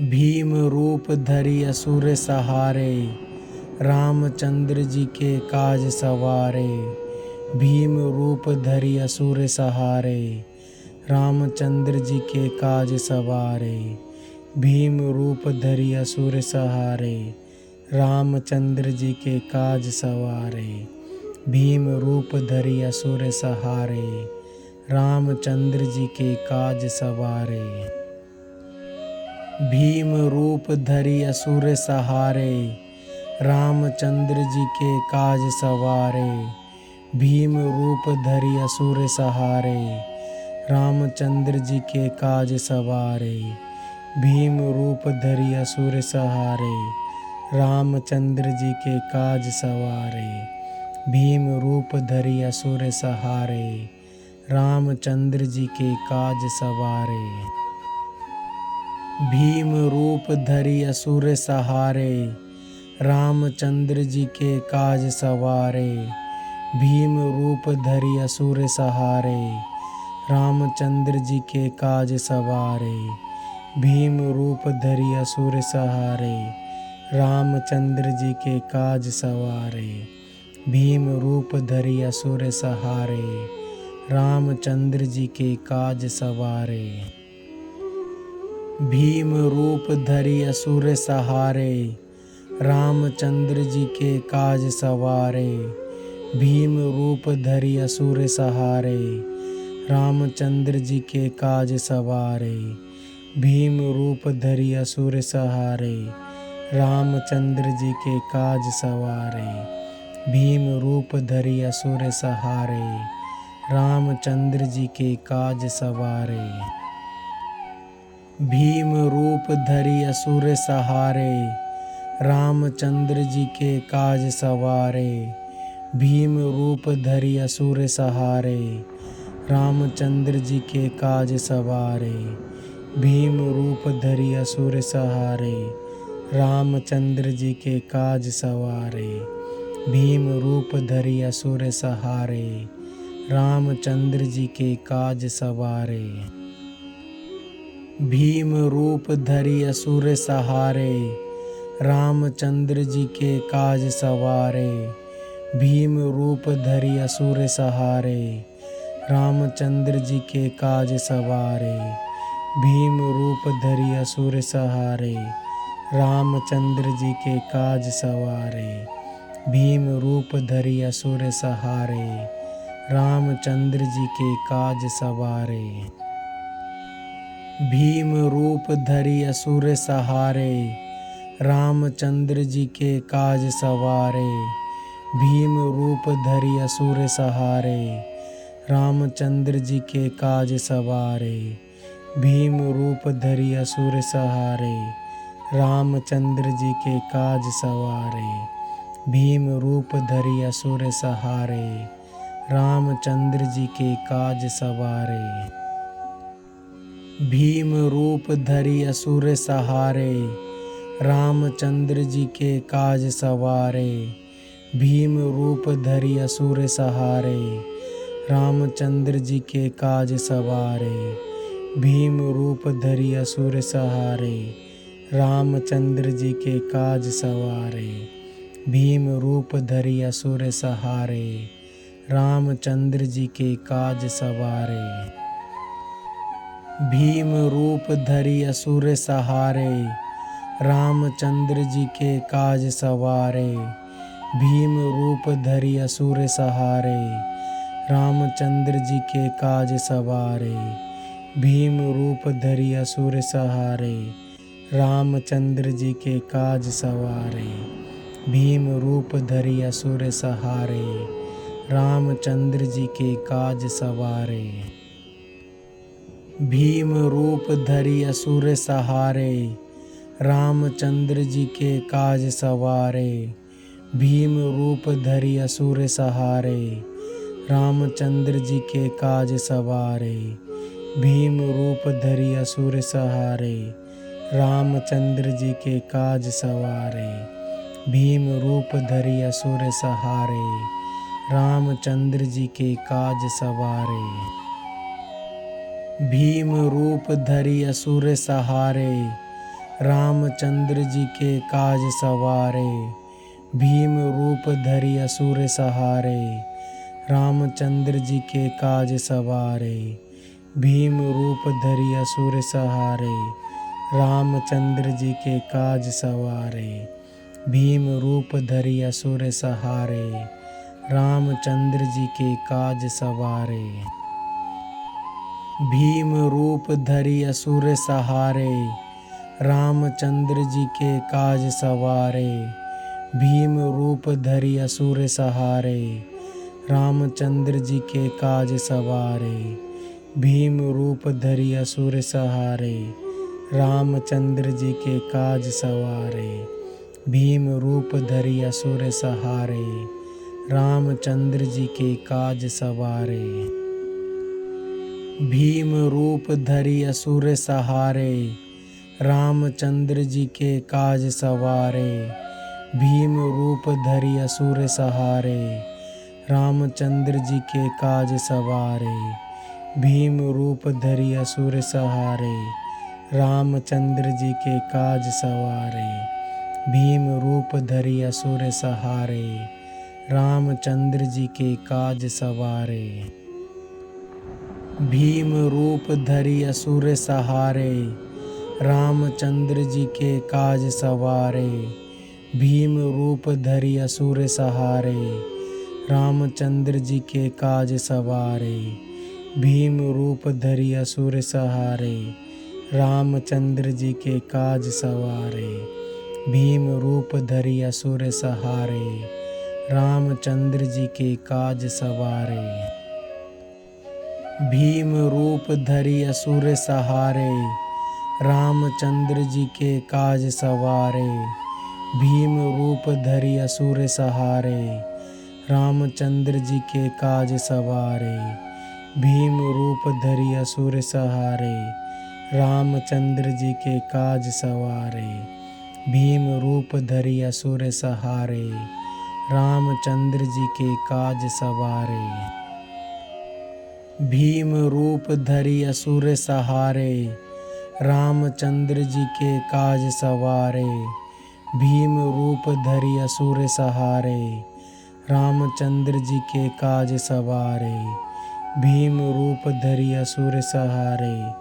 भीम रूप धरि असुर सहारे, रामचंद्र जी के काज सवारे। भीम रूप धरि असुर सहारे, रामचंद्र जी के काज सवारे। भीम रूप धरि असुर सहारे, रामचंद्र जी के काज सवारे। भीम रूप धरि असुर सहारे, रामचंद्र जी के काज सवारे। भीम रूप धरि असुर सहारे, रामचंद्र जी के काज सवारे। भीम रूप धरि असुर सहारे, रामचंद्र जी के काज सवारे। भीम रूप धरि असुर सहारे, रामचंद्र जी के काज सवारे। भीम रूप धरि असुर सहारे, रामचंद्र जी के काज सवारे। भीम रूप धरि असुर सहारे, रामचंद्र जी के काज सवारे। भीम रूप धरि असुर सहारे, रामचंद्र जी के काज सवारे। भीम रूप धरि असुर सहारे, रामचंद्र जी के काज सवारे। भीम रूप धरि असुर सहारे, रामचंद्र जी के काज सवारे। भीम रूप धरि असुर सहारे, रामचंद्र जी के काज सवारे। भीम रूप धरि असुर सहारे, रामचंद्र जी के काज सवारे। भीम रूप धरि असुर सहारे, रामचंद्र जी के काज सवारे। भीम रूप धरि असुर सहारे, रामचंद्र जी के काज सवारे। भीम रूप धरि असुर सहारे, रामचंद्र जी के काज सवारे। भीम रूप धरि असुर सहारे, रामचंद्र जी के काज सवारे। भीम रूप धरि असुर सहारे, रामचंद्र जी के काज सवारे। भीम रूप धरि असुर सहारे, रामचंद्र जी के काज सवारे। भीम रूप धरि असुर सहारे, रामचंद्र जी के काज सवारे। भीम रूप धरि असुर सहारे, रामचंद्र जी के काज सवारे। भीम रूप धरि असुर सहारे, रामचंद्र जी के काज सवारे। भीम रूप धरि असुर सहारे, रामचंद्र जी के काज सवारे। भीम रूप धरि असुर सहारे, रामचंद्र जी के काज सवारे। भीम रूप धरि असुर सहारे, रामचंद्र जी के काज सवारे। भीम रूप धरि असुर सहारे, रामचंद्र जी के काज सवारे। भीम रूप धरि असुर सहारे, रामचंद्र जी के काज सवारे। भीम रूप धरि असुर सहारे, रामचंद्र जी के काज सवारे। भीम रूप धरि असुर सहारे, रामचंद्र जी के काज सवारे। भीम रूप धरि असुर सहारे, रामचंद्र जी के काज सवारे। भीम रूप धरि असुर सहारे, रामचंद्र जी के काज सवारे। भीम रूप धरि असुर सहारे, रामचंद्र जी के काज सवारे। भीम रूप धरि असुर सहारे, रामचंद्र जी के काज सवारे। भीम रूप धरि असुर सहारे, रामचंद्र जी के काज सवारे। भीम रूप धरि असुर सहारे, रामचंद्र जी के काज सवारे। भीम रूप धरि असुर सहारे, रामचंद्र जी के काज सवारे। भीम रूप धरि असुर सहारे, रामचंद्र जी के काज सवारे। भीम रूप धरि असुर सहारे, रामचंद्र जी के काज सवारे। भीम रूप धरि असुर सहारे, रामचंद्र जी के काज सवारे। भीम रूप धरि असुर सहारे, रामचंद्र जी के काज सवारे। भीम रूप धरि असुर सहारे। रामचंद्र जी के काज सवारे। भीम रूप धरि असुर सहारे। रामचंद्र जी के काज सवारे। भीम रूप धरि असुर सहारे। रामचंद्र जी के काज सवारे। भीम रूप धरि असुर सहारे। रामचंद्र जी के काज सवारे। भीम रूप धरि असुर सहारे। रामचंद्र जी के काज सवारे। भीम रूप धरि असुर सहारे। रामचंद्र जी के काज सवारे। भीम रूप धरि असुर सहारे। रामचंद्र जी के काज सवारे। भीम रूप धरि असुर सहारे। रामचंद्र जी के काज सवारे। भीम रूप धरि असुर सहारे। रामचंद्र जी के काज सवारे। भीम रूप धरि असुर सहारे। रामचंद्र जी के काज सवारे। भीम रूप धरि असुर सहारे। रामचंद्र जी के काज सवारे। भीम रूप धरि असुर सहारे। रामचंद्र जी के काज सवारे। भीम रूप धरि असुर सहारे। रामचंद्र जी के काज सवारे। भीम रूप धरि असुर सहारे। रामचंद्र जी के काज सवारे। भीम रूप धरि असुर सहारे। रामचंद्र जी के काज सवारे। भीम रूप धरि असुर सहारे। रामचंद्र जी के काज सवारे। भीम रूप धरि असुर सहारे। रामचंद्र जी के काज सवारे। भीम रूप धरि असुर सहारे। रामचंद्र जी के काज सवारे। भीम रूप धरि असुर सहारे। रामचंद्र जी के काज सवारे। भीम रूप धरि असुर सहारे। रामचंद्र जी के काज सवारे। भीम रूप धरि असुर सहारे। रामचंद्र जी के काज सवारे। भीम रूप धरि असुर सहारे। रामचंद्र जी के काज सवारे। भीम रूप धरि असुर सहारे।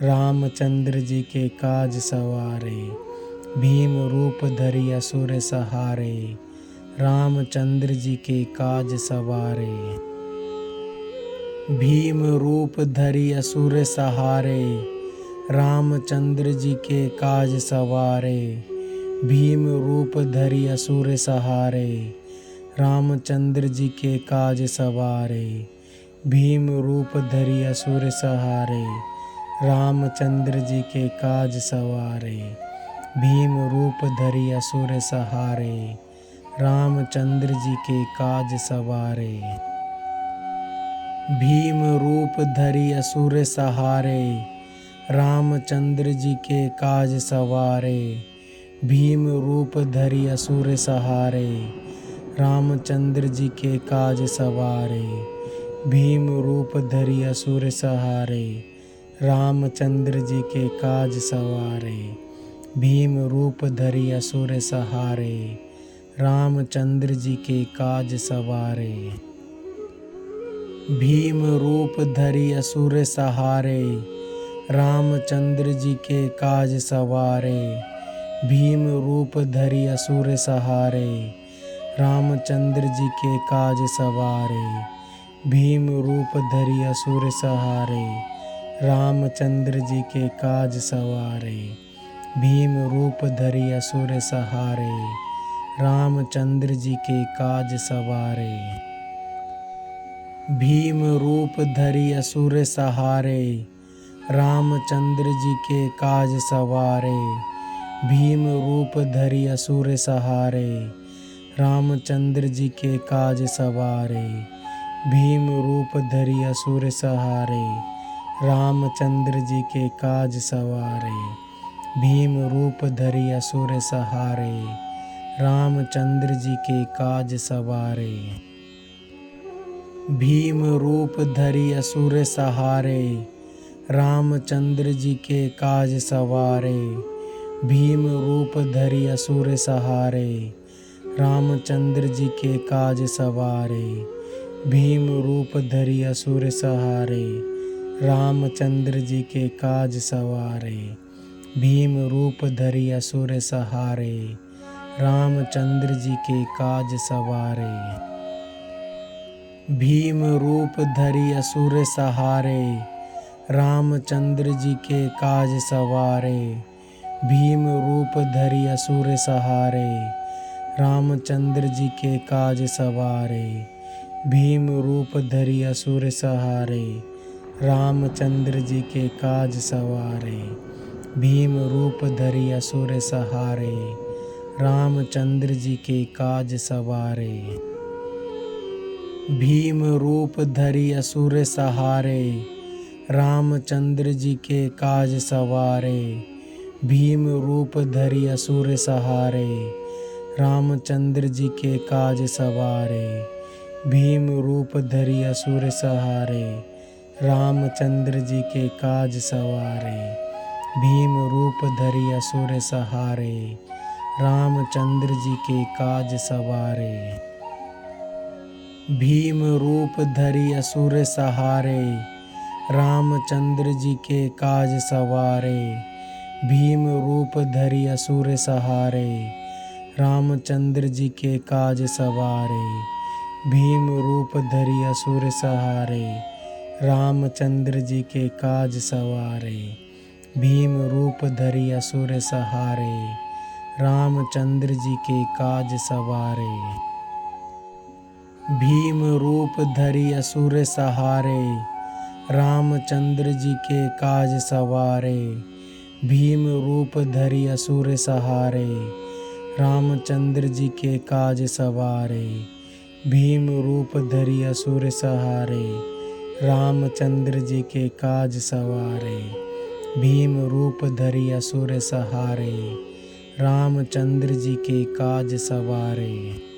रामचंद्र जी के काज सवारे। भीम रूप धरि असुर सहारे। रामचंद्र जी के काज सवारे। भीम रूप धरि असुर सहारे। रामचंद्र जी के काज सवारे। भीम रूप धरि असुर सहारे। रामचंद्र जी के काज सवारे। भीम रूप धरि असुर सहारे। रामचंद्र जी के काज सवारे। भीम रूप धरि असुर सहारे। रामचंद्र जी के काज सवारे। भीम रूप धरि असुर सहारे। रामचंद्र जी के काज सवारे। भीम रूप धरि असुर सहारे। रामचंद्र जी के काज सवारे। भीम रूप धरि असुर सहारे। रामचंद्र जी के काज सवारे। भीम रूप धरि असुर सहारे। रामचंद्र जी के काज सवारे। भीम रूप धरि असुर सहारे। रामचंद्र जी के काज सवारे। भीम रूप धरि असुर सहारे। रामचंद्र जी के काज सवारे। भीम रूप धरि असुर सहारे। रामचंद्र जी के काज सवारे। भीम रूप धरि असुर सहारे। रामचंद्र जी के काज सवारे। भीम रूप धरि असुर सहारे। रामचंद्र जी के काज सवारे। भीम रूप धरि असुर सहारे। रामचंद्र जी के काज सवारे। भीम रूप धरि असुर सहारे। रामचंद्र जी के काज सवारे। भीम रूप धरि असुर सहारे। रामचंद्र जी के काज सवारे। भीम रूप धरि असुर सहारे, रामचंद्र जी के काज सवारे। भीम रूप धरि असुर सहारे, रामचंद्र जी के काज सवारे। भीम रूप धरि असुर सहारे, रामचंद्र जी के काज सवारे। भीम रूप धरि असुर सहारे, रामचंद्र जी के काज सवारे। भीम रूप धरि असुर सहारे, रामचंद्र जी के काज सवारे। भीम रूप धरि असुर सहारे, रामचंद्र जी के काज सवारे। भीम रूप धरि असुर सहारे, रामचंद्र जी के काज सवारे। भीम रूप धरि असुर सहारे, रामचंद्र जी के काज सवारे। भीम रूप धरि असुर सहारे, रामचंद्र जी के काज सवारे। भीम रूप धरि असुर सहारे, रामचंद्र जी के काज सवारे। भीम रूप धरि असुर सहारे, रामचंद्र जी के काज सवारे। भीम रूप धरि असुर सहारे, रामचंद्र जी के काज सवारे। भीम रूप धरि असुर सहारे, रामचंद्र जी के काज सवारे। भीम रूप धरि असुर सहारे, रामचंद्र जी के काज सवारे। भीम रूप धरि असुर सहारे, रामचंद्र जी के काज सवारे। भीम रूप धरि असुर सहारे, रामचंद्र जी के काज सवारे। भीम रूप धरि असुर सहारे, रामचंद्र जी के काज सवारे। भीम रूप धरि असुर सहारे, रामचंद्र जी के काज सवारे। भीम रूप धरि असुर सहारे, रामचंद्र जी के काज सवारे।